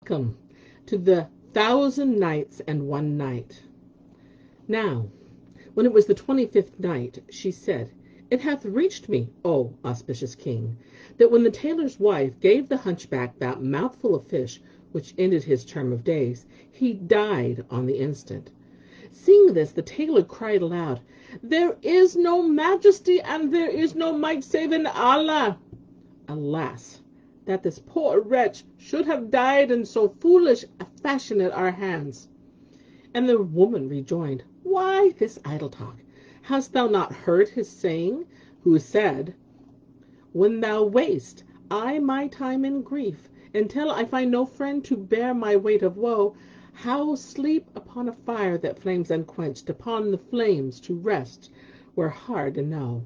welcome to the 1,000 Nights and 1 Night. Now, when it was the 25th night, she said, It hath reached me, O auspicious king, that when the tailor's wife gave the hunchback that mouthful of fish which ended his term of days, he died on the instant. Seeing this, the tailor cried aloud, There is no majesty and there is no might save in Allah. Alas, that this poor wretch should have died in so foolish a fashion at our hands. And the woman rejoined, Why this idle talk? Hast thou not heard his saying, who said, When thou waste I my time in grief, until I find no friend to bear my weight of woe, how sleep upon a fire that flames unquenched, upon the flames to rest were hard enow.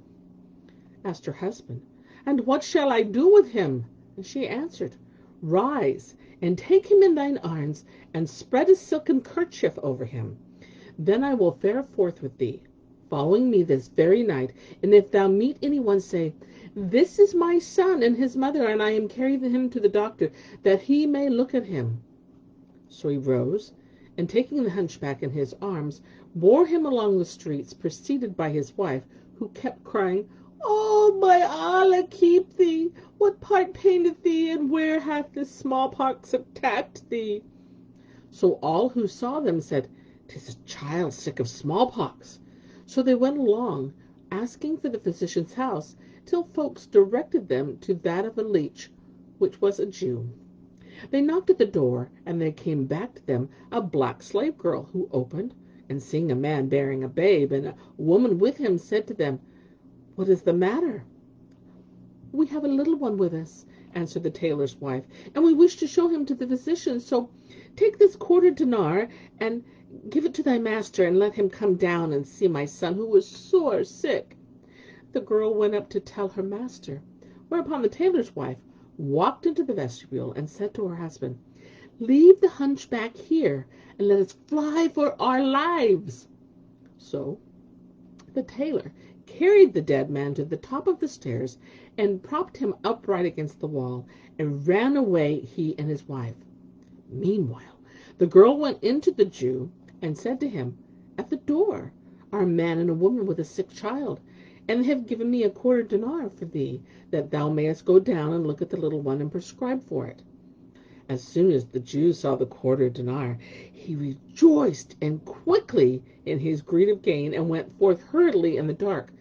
Asked her husband, And what shall I do with him? And she answered, Rise, and take him in thine arms, and spread a silken kerchief over him. Then I will fare forth with thee, following me this very night, and if thou meet any one, say, This is my son and his mother, and I am carrying him to the doctor, that he may look at him. So he rose, and taking the hunchback in his arms, bore him along the streets, preceded by his wife, who kept crying, Oh, by Allah, keep thee! What part paineth thee, and where hath this smallpox attacked thee? So all who saw them said, 'Tis a child sick of smallpox. So they went along, asking for the physician's house, till folks directed them to that of a leech, which was a Jew. They knocked at the door, and there came back to them a black slave girl, who opened, and seeing a man bearing a babe, and a woman with him, said to them, What is the matter? We have a little one with us, answered the tailor's wife, and we wish to show him to the physician. So take this quarter dinar, and give it to thy master, and let him come down and see my son, who is sore sick. The girl went up to tell her master, whereupon the tailor's wife walked into the vestibule and said to her husband, Leave the hunchback here, and let us fly for our lives. So the tailor carried the dead man to the top of the stairs, and propped him upright against the wall, and ran away, he and his wife. Meanwhile, the girl went into the Jew, and said to him, At the door are a man and a woman with a sick child, and they have given me a quarter dinar for thee, that thou mayest go down and look at the little one, and prescribe for it. As soon as the Jew saw the quarter dinar, he rejoiced and quickly in his greed of gain, and went forth hurriedly in the dark.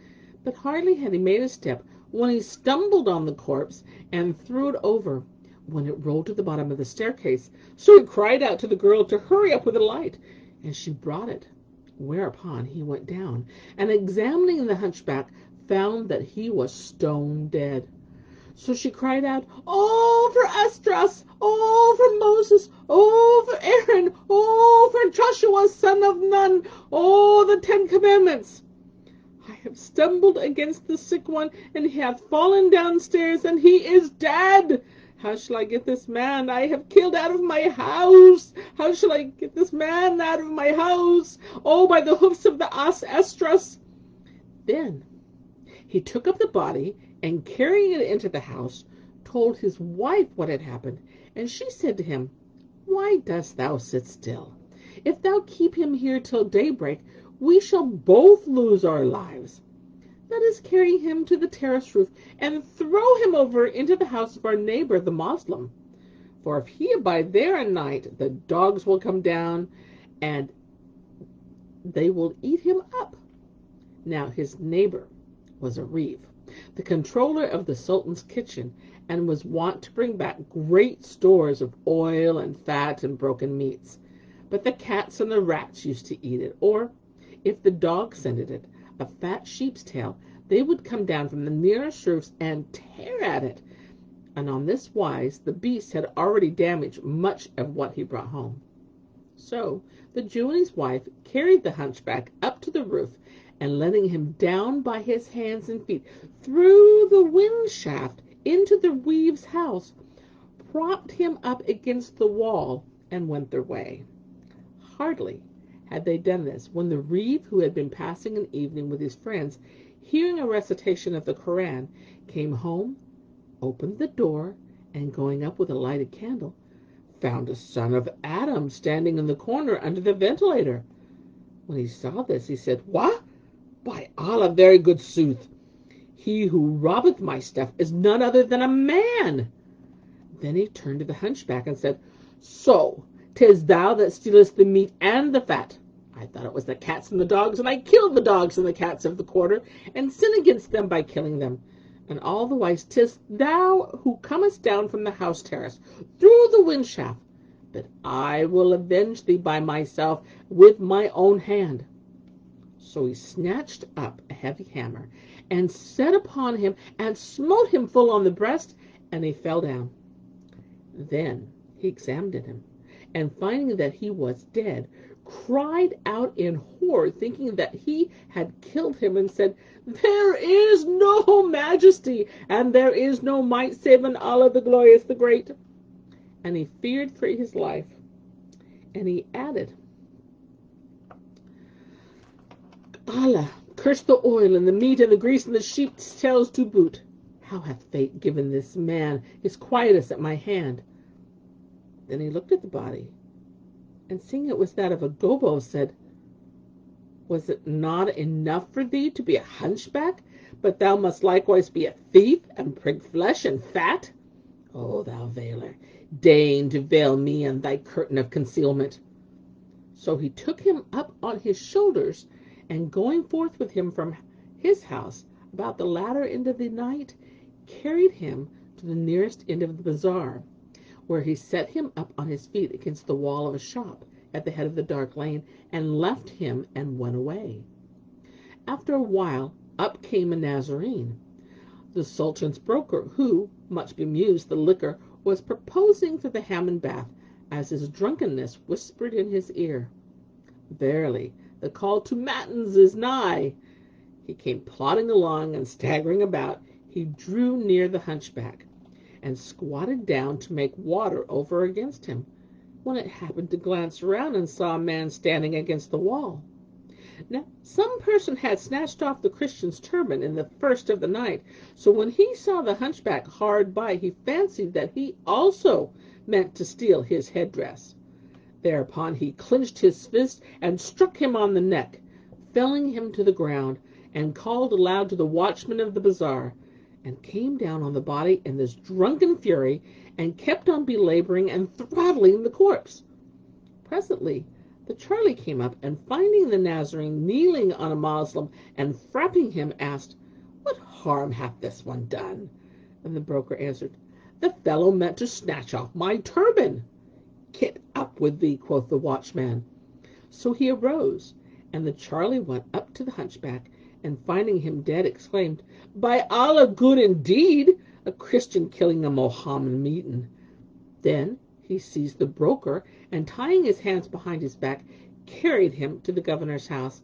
But hardly had he made a step, when he stumbled on the corpse, and threw it over, when it rolled to the bottom of the staircase. So he cried out to the girl to hurry up with a light, and she brought it. Whereupon he went down, and examining the hunchback, found that he was stone dead. So she cried out, Oh, for Esdras! Oh, for Moses! Oh, for Aaron! Oh, for Joshua, son of Nun! Oh, the 10 Commandments! I have stumbled against the sick one, and he hath fallen downstairs, and he is dead. How shall I get this man I have killed out of my house? How shall I get this man out of my house? Oh, by the hoofs of the ass Esdras! Then he took up the body, and carrying it into the house, told his wife what had happened. And she said to him, Why dost thou sit still? If thou keep him here till daybreak, we shall both lose our lives. Let us carry him to the terrace roof, and throw him over into the house of our neighbor, the Moslem. For if he abide there a night, the dogs will come down, and they will eat him up. Now his neighbor was a reeve, the controller of the Sultan's kitchen, and was wont to bring back great stores of oil and fat and broken meats. But the cats and the rats used to eat it, or, if the dog scented it, a fat sheep's tail, they would come down from the nearest roofs and tear at it. And on this wise the beast had already damaged much of what he brought home. So the Jew and his wife carried the hunchback up to the roof, and letting him down by his hands and feet through the wind shaft into the weave's house, propped him up against the wall, and went their way. Hardly had they done this, when the reeve, who had been passing an evening with his friends, hearing a recitation of the Koran, came home, opened the door, and going up with a lighted candle, found a son of Adam standing in the corner under the ventilator. When he saw this, he said, What? By Allah, very good sooth. He who robbeth my stuff is none other than a man. Then he turned to the hunchback and said, So, 'tis thou that stealest the meat and the fat. I thought it was the cats and the dogs, and I killed the dogs and the cats of the quarter, and sin against them by killing them. And all the while 'tis thou who comest down from the house terrace through the wind shaft. But I will avenge thee by myself with my own hand. So he snatched up a heavy hammer, and set upon him, and smote him full on the breast, and he fell down. Then he examined him, and finding that he was dead, cried out in horror, thinking that he had killed him, and said, There is no majesty, and there is no might, save in Allah the Glorious, the Great. And he feared for his life. And he added, Allah, curse the oil, and the meat, and the grease, and the sheep's tails to boot. How hath fate given this man his quietus at my hand? Then he looked at the body, and seeing it was that of a gobbo, said, Was it not enough for thee to be a hunchback, but thou must likewise be a thief, and prig flesh and fat? O thou veiler, deign to veil me in thy curtain of concealment. So he took him up on his shoulders, and going forth with him from his house about the latter end of the night, carried him to the nearest end of the bazaar, where he set him up on his feet against the wall of a shop at the head of the dark lane, and left him and went away. After a while, up came a Nazarene, the Sultan's broker, who, much bemused the liquor, was proposing to the Hammam bath, as his drunkenness whispered in his ear, Verily, the call to matins is nigh. He came plodding along, and staggering about, he drew near the hunchback, and squatted down to make water over against him, when it happened to glance round and saw a man standing against the wall. Now, some person had snatched off the Christian's turban in the first of the night, so when he saw the hunchback hard by, he fancied that he also meant to steal his headdress. Thereupon he clenched his fist and struck him on the neck, felling him to the ground, and called aloud to the watchman of the bazaar, and came down on the body in this drunken fury, and kept on belaboring and throttling the corpse. Presently the Charlie came up, and finding the Nazarene kneeling on a Moslem and frapping him, asked, What harm hath this one done? And the broker answered, The fellow meant to snatch off my turban. Get up with thee, quoth the watchman. So he arose, and the Charlie went up to the hunchback, and finding him dead, exclaimed, By Allah, good indeed, a Christian killing a Mohammedan. Then he seized the broker, and tying his hands behind his back, carried him to the governor's house.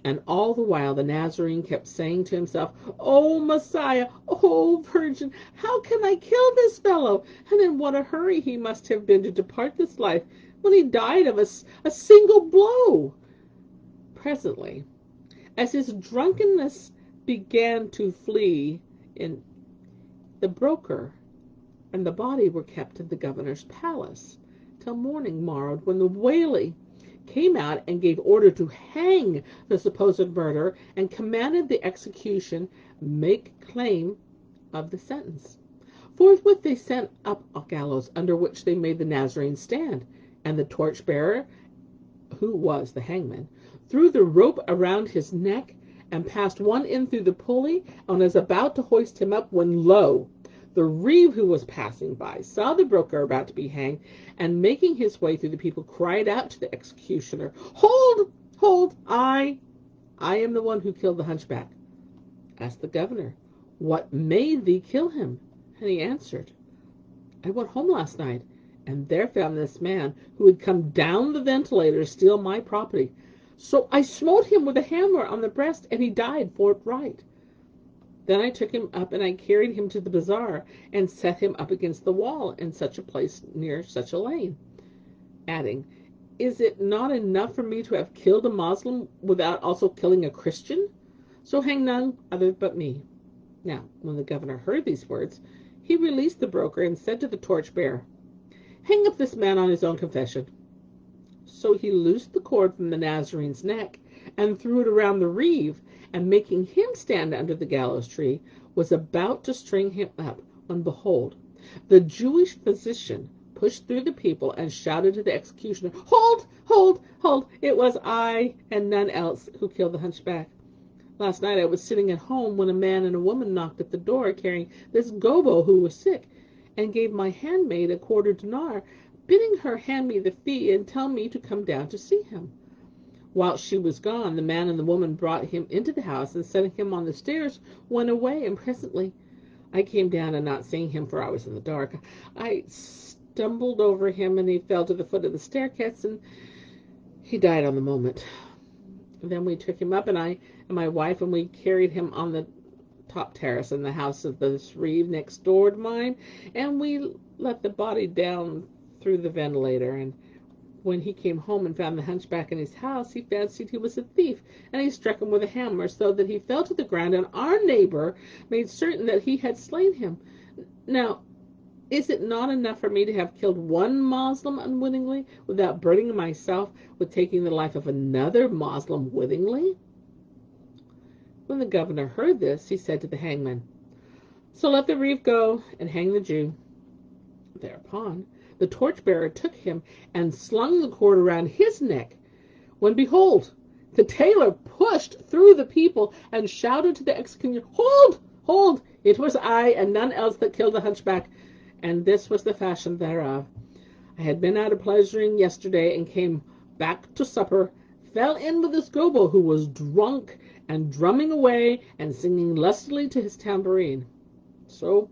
And all the while the Nazarene kept saying to himself, O Messiah, O Virgin, how can I kill this fellow? And in what a hurry he must have been to depart this life, when he died of a single blow. Presently, as his drunkenness began to flee, the broker and the body were kept in the governor's palace till morning morrowed, when the wali came out and gave order to hang the supposed murderer, and commanded the execution make claim of the sentence. Forthwith they sent up a gallows, under which they made the Nazarene stand, and the torchbearer, who was the hangman, threw the rope around his neck, and passed one end through the pulley, and was about to hoist him up, when lo! The reeve, who was passing by, saw the broker about to be hanged, and making his way through the people, cried out to the executioner, Hold, hold, I am the one who killed the hunchback. Asked the governor, What made thee kill him? And he answered, I went home last night, and there found this man, who had come down the ventilator to steal my property. So I smote him with a hammer on the breast, and he died forthright. Then I took him up, and I carried him to the bazaar, and set him up against the wall in such a place near such a lane, adding, Is it not enough for me to have killed a Moslem without also killing a Christian? So hang none other but me. Now, when the governor heard these words, he released the broker, and said to the torchbearer, Hang up this man on his own confession. So he loosed the cord from the Nazarene's neck and threw it around the reeve, and making him stand under the gallows tree, was about to string him up, when behold, the Jewish physician pushed through the people and shouted to the executioner, "Hold, hold, hold! It was I and none else who killed the hunchback. Last night I was sitting at home when a man and a woman knocked at the door carrying this gobo who was sick, and gave my handmaid a quarter dinar, bidding her hand me the fee and tell me to come down to see him. Whilst she was gone, the man and the woman brought him into the house, and setting him on the stairs, went away, and presently I came down, and not seeing him, for I was in the dark, I stumbled over him, and he fell to the foot of the staircase, and he died on the moment. Then we took him up, and I and my wife, and we carried him on the top terrace in the house of this reeve next door to mine, and we let the body down through the ventilator. And when he came home and found the hunchback in his house, he fancied he was a thief, and he struck him with a hammer, so that he fell to the ground, and our neighbor made certain that he had slain him. Now, is it not enough for me to have killed one Moslem unwittingly, without burdening myself with taking the life of another Moslem wittingly?" When the governor heard this, he said to the hangman, "So let the reeve go, and hang the Jew." Thereupon the torchbearer took him and slung the cord around his neck, when behold, the tailor pushed through the people and shouted to the executioner, "Hold, hold! It was I and none else that killed the hunchback, and this was the fashion thereof. I had been out a pleasuring yesterday, and came back to supper, fell in with this gobo who was drunk and drumming away and singing lustily to his tambourine. So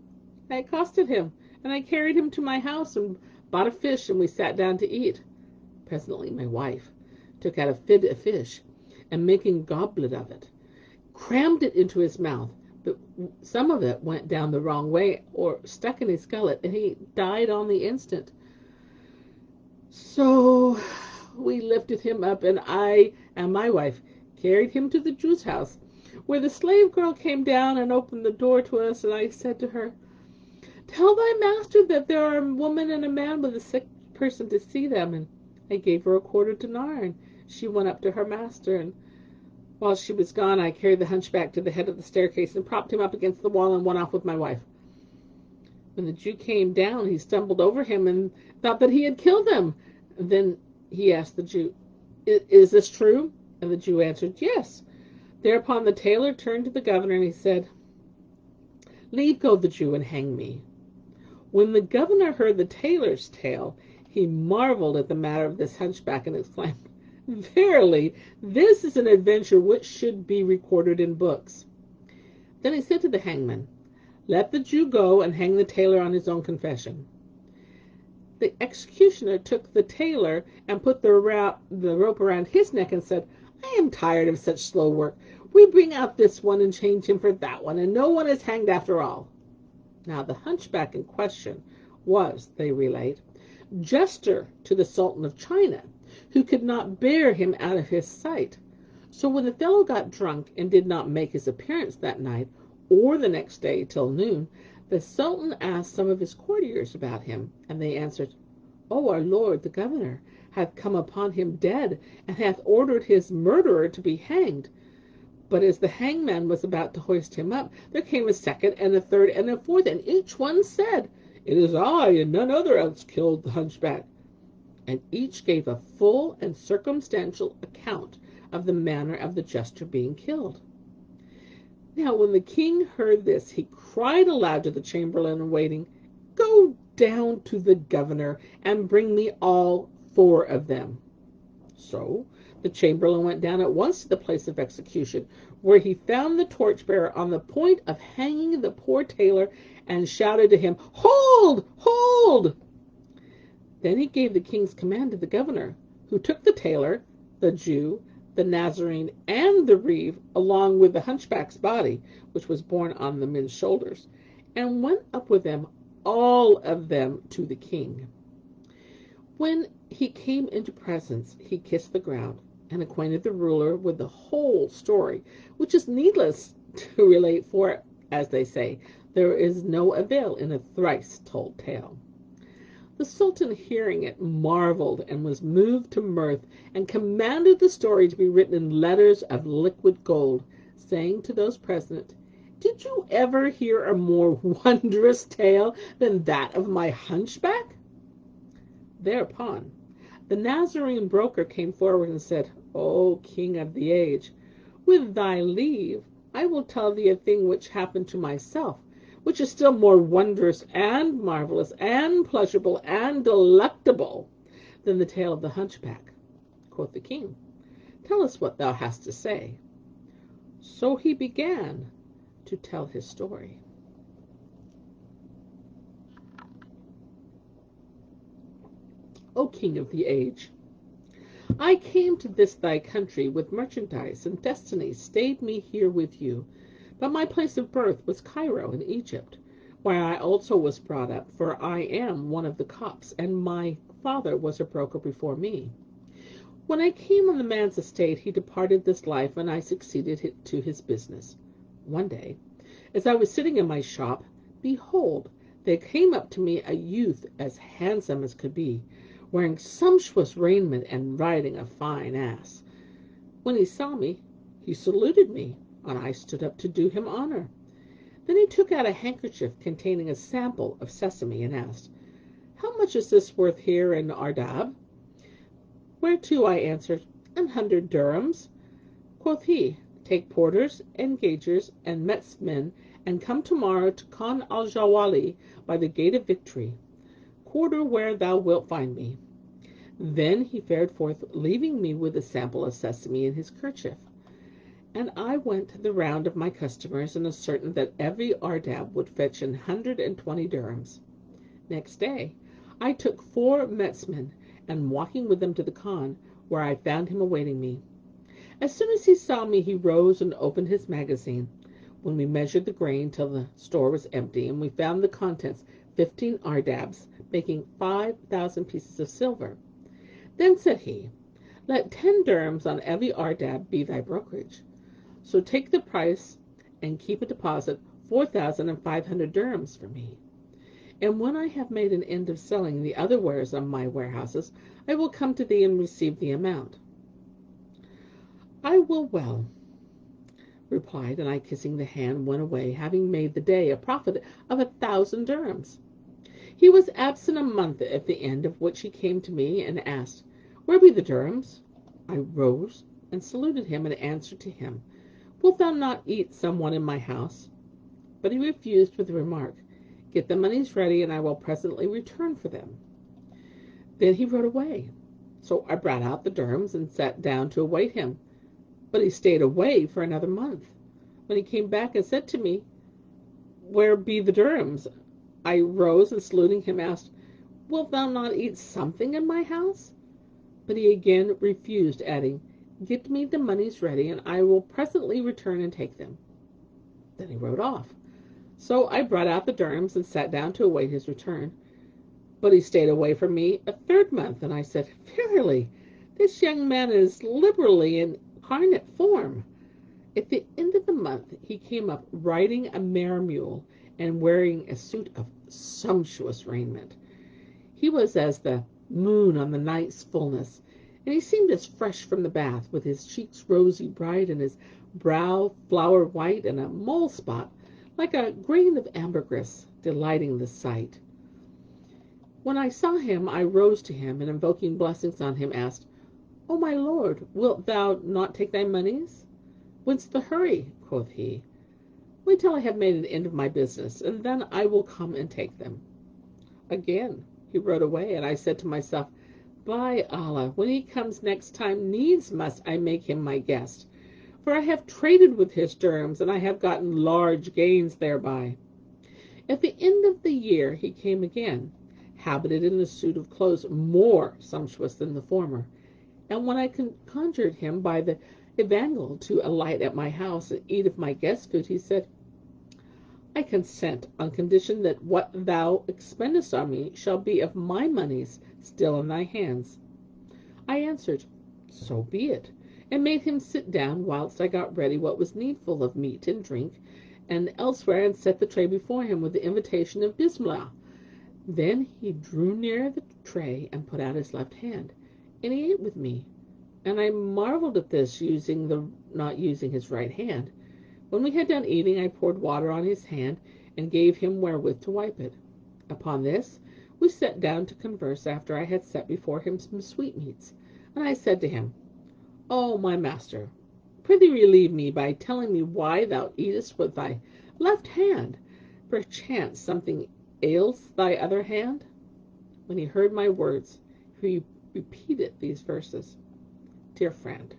I accosted him, and I carried him to my house and bought a fish, and we sat down to eat. Presently my wife took out a fish, and making a goblet of it, crammed it into his mouth, but some of it went down the wrong way, or stuck in his gullet, and he died on the instant. So we lifted him up, and I and my wife carried him to the Jew's house, where the slave girl came down and opened the door to us, and I said to her, 'Tell thy master that there are a woman and a man with a sick person to see them.' And I gave her a quarter dinar, and she went up to her master, and while she was gone, I carried the hunchback to the head of the staircase and propped him up against the wall and went off with my wife. When the Jew came down, he stumbled over him and thought that he had killed him. And then he asked the Jew, 'Is this true?' And the Jew answered, 'Yes.' Thereupon the tailor turned to the governor, and he said, 'Leave go the Jew and hang me.' When the governor heard the tailor's tale, he marveled at the matter of this hunchback, and exclaimed, 'Verily, this is an adventure which should be recorded in books.' Then he said to the hangman, 'Let the Jew go and hang the tailor on his own confession.' The executioner took the tailor and put the rope around his neck, and said, 'I am tired of such slow work. We bring out this one and change him for that one, and no one is hanged after all.' Now the hunchback in question was, they relate, jester to the Sultan of China, who could not bear him out of his sight. So when the fellow got drunk and did not make his appearance that night, or the next day till noon, the Sultan asked some of his courtiers about him, and they answered, 'Oh, our lord the governor hath come upon him dead, and hath ordered his murderer to be hanged.' But as the hangman was about to hoist him up, there came a second and a third and a fourth, and each one said, 'It is I and none other else killed the hunchback.' And each gave a full and circumstantial account of the manner of the jester being killed. Now when the king heard this, he cried aloud to the chamberlain in waiting, 'Go down to the governor, and bring me all 4 of them.' So the chamberlain went down at once to the place of execution, where he found the torchbearer on the point of hanging the poor tailor, and shouted to him, 'Hold! Hold!' Then he gave the king's command to the governor, who took the tailor, the Jew, the Nazarene, and the reeve, along with the hunchback's body, which was borne on the men's shoulders, and went up with them, all of them, to the king. When he came into presence, he kissed the ground, and acquainted the ruler with the whole story, which is needless to relate, for, as they say, there is no avail in a thrice told tale. The Sultan, hearing it, marveled and was moved to mirth, and commanded the story to be written in letters of liquid gold, saying to those present, "Did you ever hear a more wondrous tale than that of my hunchback?" Thereupon the Nazarene broker came forward and said, "O King of the age, with thy leave, I will tell thee a thing which happened to myself, which is still more wondrous and marvelous and pleasurable and delectable than the tale of the hunchback." Quoth the king, "Tell us what thou hast to say." So he began to tell his story. O King of the age, I came to this thy country with merchandise, and destiny stayed me here with you. But my place of birth was Cairo in Egypt, where I also was brought up, for I am one of the Copts, and my father was a broker before me. When I came on the man's estate, he departed this life, and I succeeded to his business. One day, as I was sitting in my shop, behold, there came up to me a youth as handsome as could be, wearing sumptuous raiment and riding a fine ass. When he saw me, he saluted me, and I stood up to do him honor. Then he took out a handkerchief containing a sample of sesame and asked, "How much is this worth here in Ardab?" Whereto I answered, 100 dirhams. Quoth he, "Take porters and gaugers and metsmen, and come tomorrow to Khan al-Jawali by the gate of Victory. Quarter where thou wilt find me." Then he fared forth, leaving me with a sample of sesame in his kerchief. And I went the round of my customers, and ascertained that every Ardab would fetch 120 dirhams. Next day I took 4 metsmen, and walking with them to the Khan, where I found him awaiting me. As soon as he saw me, he rose and opened his magazine, when we measured the grain till the store was empty, and we found the contents 15 Ardabs, making 5,000 pieces of silver. Then said he, "Let 10 dirhams on every Ardab be thy brokerage. So take the price and keep a deposit 4,500 dirhams for me. And when I have made an end of selling the other wares on my warehouses, I will come to thee and receive the amount." "I will well," replied, and I, kissing the hand, went away, having made the day a profit of 1,000 dirhams. He was absent a month, at the end of which he came to me and asked, "Where be the dirhams?" I rose and saluted him, and answered to him, "Wilt thou not eat someone in my house?" But he refused with the remark, "Get the monies ready, and I will presently return for them." Then he rode away. So I brought out the dirhams and sat down to await him. But he stayed away for another month. When he came back and said to me, "Where be the dirhams?" I rose and, saluting him, asked, "Wilt thou not eat something in my house?" But he again refused, adding, "Get me the monies ready, and I will presently return and take them." Then he rode off. So I brought out the dirhams and sat down to await his return. But he stayed away from me a third month, and I said, "Verily, this young man is liberally in incarnate form." At the end of the month he came up riding a mare mule and wearing a suit of sumptuous raiment. He was as the moon on the night's fullness, and he seemed as fresh from the bath, with his cheeks rosy bright, and his brow flower white, and a mole spot like a grain of ambergris, delighting the sight. When I saw him, I rose to him, and invoking blessings on him, asked, "O my lord, wilt thou not take thy monies?" "Whence the hurry?" quoth he. "Wait till I have made an end of my business, and then I will come and take them." Again he rode away, and I said to myself, "By Allah, when he comes next time, needs must I make him my guest, for I have traded with his dirhams, and I have gotten large gains thereby." At the end of the year he came again, habited in a suit of clothes more sumptuous than the former, and when I conjured him by the evangel to alight at my house and eat of my guest food, he said, "I consent on condition that what thou expendest on me shall be of my monies still in thy hands." I answered, "So be it," and made him sit down whilst I got ready what was needful of meat and drink and elsewhere, and set the tray before him with the invitation of Bismillah. Then he drew near the tray and put out his left hand, and he ate with me. And I marveled at this, not using his right hand. When we had done eating, I poured water on his hand and gave him wherewith to wipe it. Upon this, we sat down to converse after I had set before him some sweetmeats. And I said to him, O my master, prithee relieve me by telling me why thou eatest with thy left hand. Perchance something ails thy other hand? When he heard my words, he repeated these verses. Dear friend,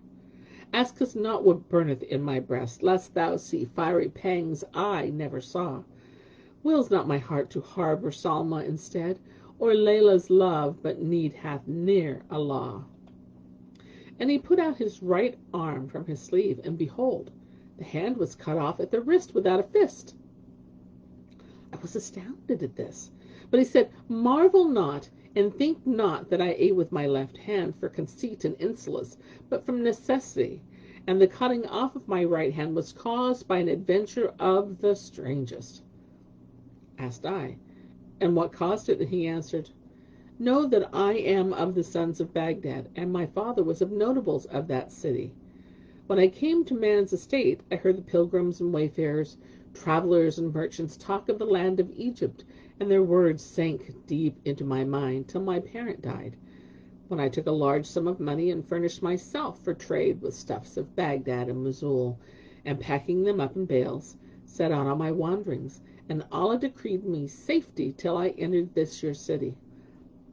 ask us not what burneth in my breast, lest thou see fiery pangs I never saw. Wills not my heart to harbour Salma instead, or Layla's love, but need hath ne'er a law. And he put out his right arm from his sleeve, and behold, the hand was cut off at the wrist without a fist. I was astounded at this. But he said, Marvel not, and think not that I ate with my left hand for conceit and insolence, but from necessity. And the cutting off of my right hand was caused by an adventure of the strangest. Asked I, and what caused it? And he answered, Know that I am of the sons of Baghdad, and my father was of notables of that city. When I came to man's estate, I heard the pilgrims and wayfarers, travelers and merchants talk of the land of Egypt, and their words sank deep into my mind till my parent died, when I took a large sum of money and furnished myself for trade with stuffs of Baghdad and Mosul, and packing them up in bales, set out on my wanderings, and Allah decreed me safety till I entered this your city.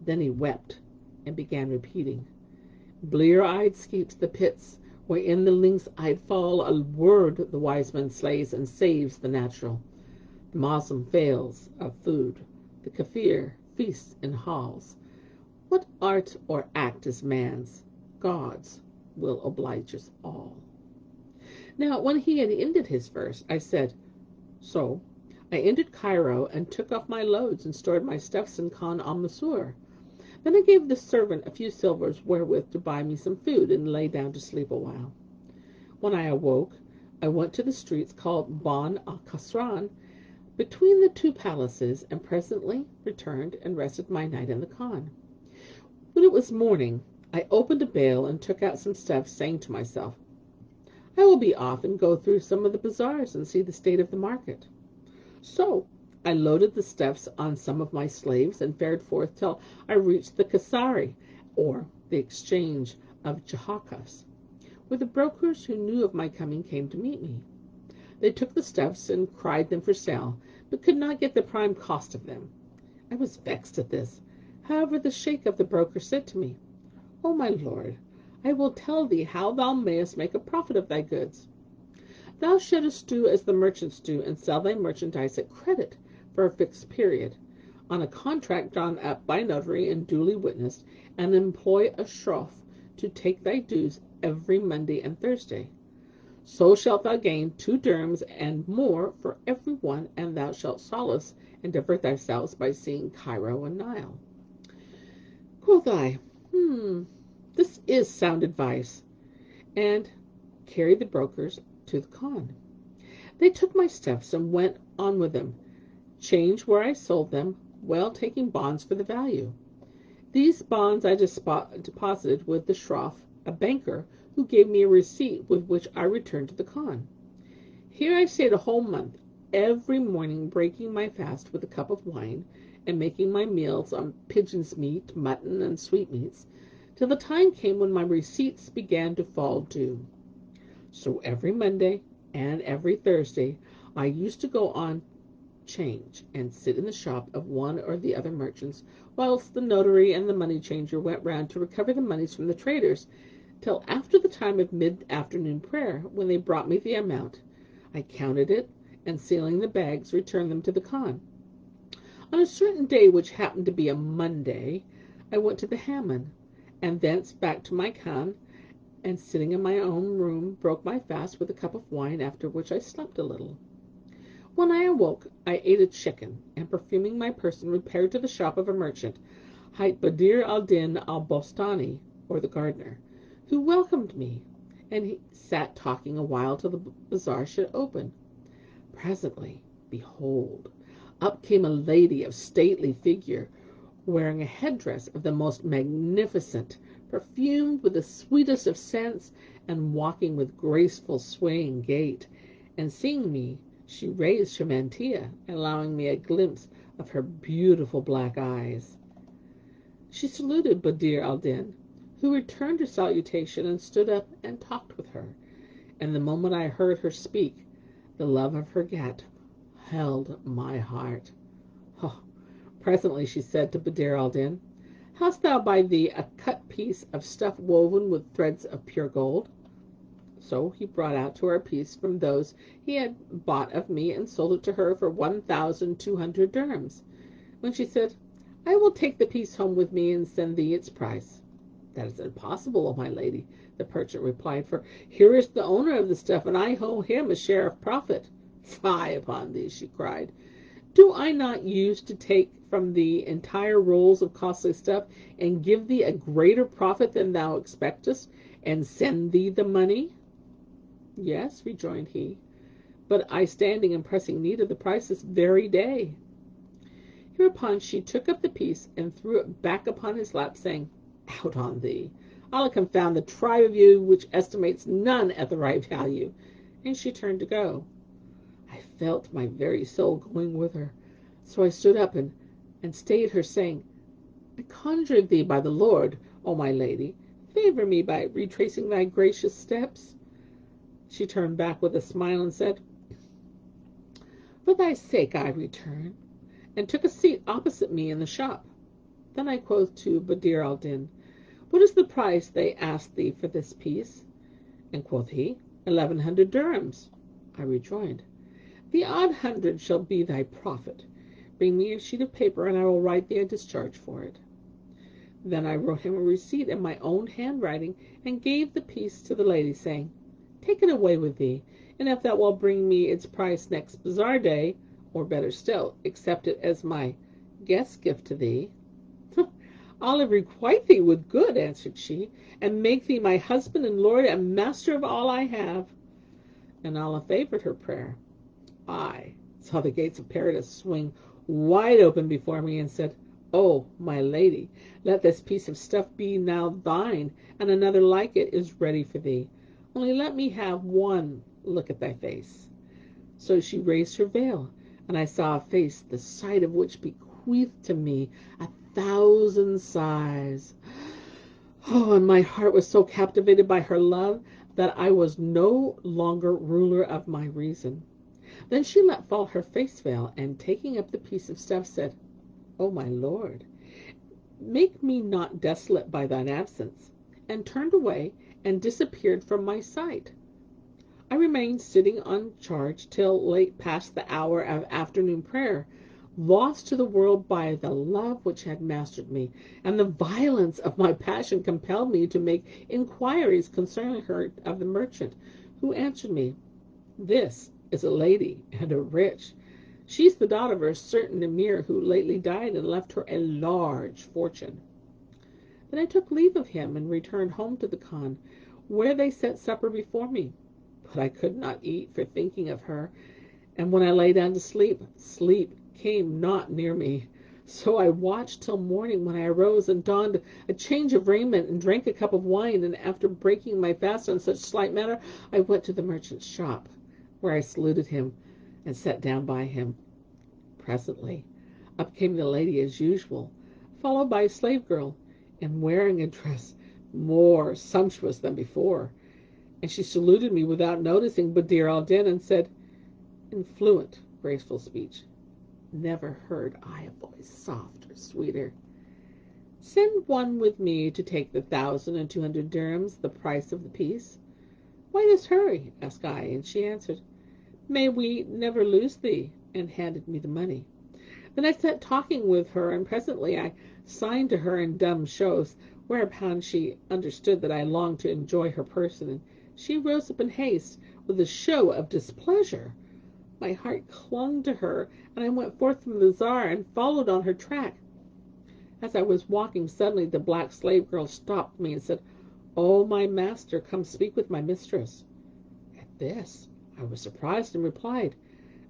Then he wept and began repeating, Blear-eyed skeeps the pits, wherein the lynx-eyed fall. A word the wise man slays and saves the natural. The Moslem fails of food, the Kafir feasts in halls. What art or act is man's, God's will oblige us all. Now when he had ended his verse, I said, So I entered Cairo, and took off my loads, and stored my stuffs in Khan al-Masur. Then I gave the servant a few silvers wherewith to buy me some food, and lay down to sleep a while. When I awoke, I went to the streets called Bon al-Kasran, between the two palaces, and presently returned and rested my night in the Khan. When it was morning, I opened a bale and took out some stuff, saying to myself, I will be off and go through some of the bazaars and see the state of the market. So I loaded the stuffs on some of my slaves, and fared forth till I reached the Kasari, or the exchange of Joycors, where the brokers who knew of my coming came to meet me. They took the stuffs and cried them for sale, but could not get the prime cost of them. I was vexed at this. However, the sheikh of the broker said to me, O my lord, I will tell thee how thou mayest make a profit of thy goods. Thou shouldest do as the merchants do, and sell thy merchandise at credit for a fixed period, on a contract drawn up by notary and duly witnessed, and employ a shroff to take thy dues every Monday and Thursday. So shalt thou gain 2 dirhams and more for every one, and thou shalt solace and divert thyself by seeing Cairo and Nile. Quoth I, this is sound advice, and carried the brokers to the Khan. They took my stuffs and went on with them, changed where I sold them, well taking bonds for the value. These bonds I deposited with the shroff, a banker, who gave me a receipt with which I returned to the Khan. Here I stayed a whole month, every morning breaking my fast with a cup of wine, and making my meals on pigeon's meat, mutton, and sweetmeats, till the time came when my receipts began to fall due. So every Monday and every Thursday I used to go on change and sit in the shop of one or the other merchants, whilst the notary and the money changer went round to recover the monies from the traders, till after the time of mid-afternoon prayer, when they brought me the amount. I counted it, and sealing the bags, returned them to the Khan. On a certain day, which happened to be a Monday, I went to the Hammam, and thence back to my Khan, and sitting in my own room, broke my fast with a cup of wine, after which I slept a little. When I awoke, I ate a chicken, and perfuming my person, repaired to the shop of a merchant, hight Badr al-Din al-Bostani, or the gardener, who welcomed me, and he sat talking a while till the bazaar should open. Presently, behold, Up came a lady of stately figure, wearing a headdress of the most magnificent, perfumed with the sweetest of scents, and walking with graceful swaying gait. And seeing me, she raised her mantilla, allowing me a glimpse of her beautiful black eyes. She saluted Badr al-Din, who returned her salutation and stood up and talked with her. And the moment I heard her speak, the love of her gat held my heart. Oh, presently she said to Badr al-Din, "Hast thou by thee a cut piece of stuff woven with threads of pure gold?" So he brought out to her a piece from those he had bought of me and sold it to her for 1,200 dirhams. When she said, "I will take the piece home with me and send thee its price." "That is impossible, O my lady," the merchant replied, "for here is the owner of the stuff, and I owe him a share of profit." "Fie upon thee," she cried. "Do I not use to take from thee entire rolls of costly stuff, and give thee a greater profit than thou expectest, and send thee the money?" "Yes," rejoined he, "but I standing in pressing need of the price this very day." Hereupon she took up the piece and threw it back upon his lap, saying, "Out on thee! Allah confound the tribe of you which estimates none at the right value." And she turned to go. I felt my very soul going with her, so I stood up and stayed her, saying, "I conjure thee by the Lord, O my lady, favor me by retracing thy gracious steps." She turned back with a smile and said, "For thy sake I return," and took a seat opposite me in the shop. Then I quoth to Badr al-Din, "What is the price they ask thee for this piece?" And quoth he, 1,100 dirhams. I rejoined, "The odd 100 shall be thy profit. Bring me a sheet of paper, and I will write thee a discharge for it." Then I wrote him a receipt in my own handwriting, and gave the piece to the lady, saying, "Take it away with thee, and if thou wilt bring me its price next bazaar day, or better still, accept it as my guest gift to thee." "Allah requite thee with good," answered she, "and make thee my husband and lord and master of all I have." And Allah favored her prayer. I saw the gates of paradise swing wide open before me, and said, "Oh, my lady, let this piece of stuff be now thine, and another like it is ready for thee. Only let me have one look at thy face." So she raised her veil, and I saw a face the sight of which bequeathed to me 1,000 sighs. Oh, and my heart was so captivated by her love that I was no longer ruler of my reason. Then she let fall her face veil, and taking up the piece of stuff, said, "O my lord, make me not desolate by thine absence," and turned away and disappeared from my sight. I remained sitting on charge till late past the hour of afternoon prayer, lost to the world by the love which had mastered me, and the violence of my passion compelled me to make inquiries concerning her of the merchant, who answered me, "This is a lady, and a rich. She's the daughter of a certain emir who lately died and left her a large fortune." Then I took leave of him and returned home to the Khan, where they set supper before me. But I could not eat for thinking of her, and when I lay down to sleep, sleep came not near me. So I watched till morning, when I arose and donned a change of raiment and drank a cup of wine, and after breaking my fast on such slight matter, I went to the merchant's shop, where I saluted him and sat down by him. Presently up came the lady as usual, followed by a slave girl, and wearing a dress more sumptuous than before. And she saluted me without noticing Badr al-Din, and said, in fluent, graceful speech, never heard I a voice softer, sweeter, "Send one with me to take the 1,200 dirhams, the price of the piece." "Why this hurry?" asked I, and she answered, "May we never lose thee," and handed me the money. Then I sat talking with her, and presently I signed to her in dumb shows, whereupon she understood that I longed to enjoy her person, and she rose up in haste, with a show of displeasure. My heart clung to her, and I went forth from the bazaar and followed on her track. As I was walking, suddenly the black slave girl stopped me and said, "Oh, my master, come speak with my mistress." At this I was surprised, and replied,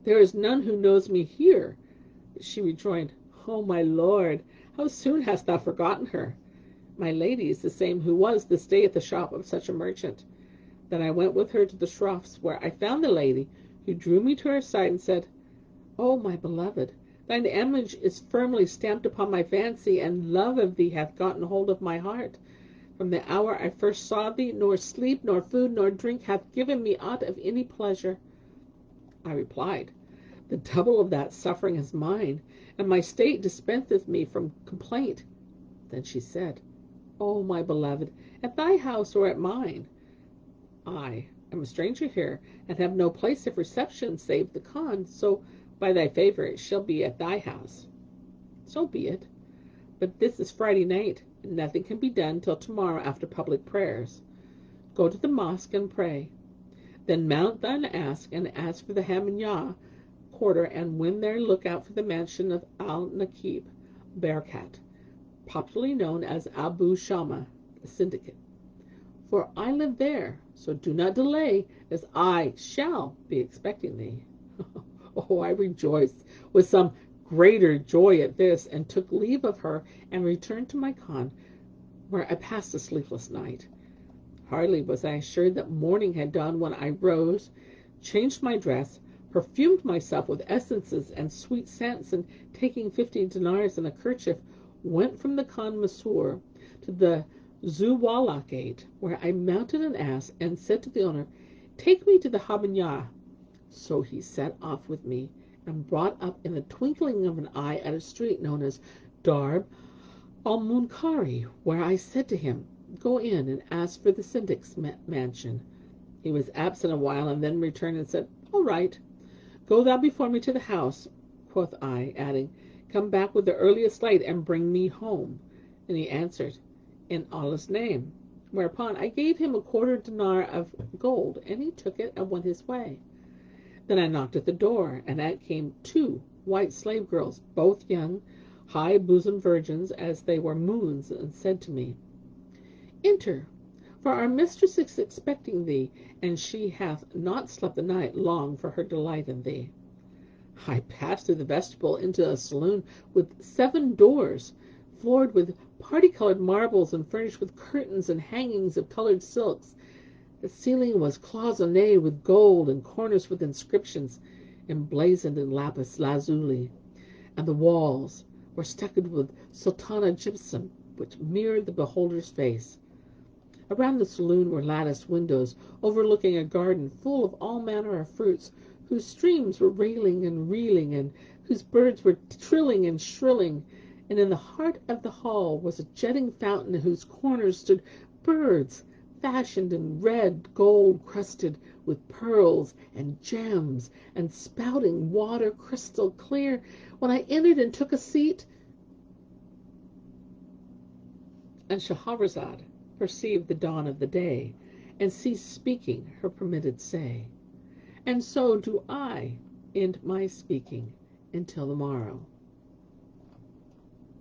"There is none who knows me here." She rejoined, O my lord, how soon hast thou forgotten her? My lady is the same who was this day at the shop of such a merchant. Then I went with her to the shroffs, where I found the lady, who drew me to her side and said, O my beloved, thine image is firmly stamped upon my fancy, and love of thee hath gotten hold of my heart. From the hour I first saw thee, nor sleep, nor food, nor drink hath given me aught of any pleasure. I replied, The double of that suffering is mine, and my state dispenseth me from complaint. Then she said, O my beloved, at thy house or at mine? I am a stranger here, and have no place of reception save the khan, so by thy favour it shall be at thy house. So be it. But this is Friday night, and nothing can be done till tomorrow after public prayers. Go to the mosque and pray. Then mount thine ass and ask for the Hamanyah quarter, and when there look out for the mansion of Al-Nakib Berkat, popularly known as Abu Shama, the syndicate. For I live there, so do not delay, as I shall be expecting thee. Oh, I rejoiced with some greater joy at this, and took leave of her, and returned to my khan, where I passed a sleepless night. Hardly was I assured that morning had dawned when I rose, changed my dress, perfumed myself with essences and sweet scents, and taking 50 dinars and a kerchief, went from the Khan Masur to the Zuwala gate, where I mounted an ass and said to the owner, Take me to the Hamanyah. So he set off with me, and brought up in the twinkling of an eye at a street known as Darb al-Munkari, where I said to him, Go in and ask for the syndic's mansion. He was absent a while, and then returned and said, All right. Go thou before me to the house, quoth I, adding, Come back with the earliest light, and bring me home. And he answered, In Allah's name. Whereupon I gave him a quarter dinar of gold, and he took it and went his way. Then I knocked at the door, and out came 2 white slave girls, both young, high-bosomed virgins, as they were moons, and said to me, Enter, for our mistress is expecting thee, and she hath not slept the night long for her delight in thee. I passed through the vestibule into a saloon with 7 doors, floored with party-colored marbles, and furnished with curtains and hangings of colored silks. The ceiling was cloisonné with gold, and corners with inscriptions emblazoned in lapis lazuli, and the walls were stuccoed with sultana gypsum, which mirrored the beholder's face. Around the saloon were latticed windows overlooking a garden full of all manner of fruits, whose streams were railing and reeling, and whose birds were trilling and shrilling. And in the heart of the hall was a jetting fountain, in whose corners stood birds, fashioned in red gold, crusted with pearls and gems, and spouting water crystal clear. When I entered and took a seat, and Shahrazad perceived the dawn of the day, and ceased speaking her permitted say. And so do I end my speaking until the morrow.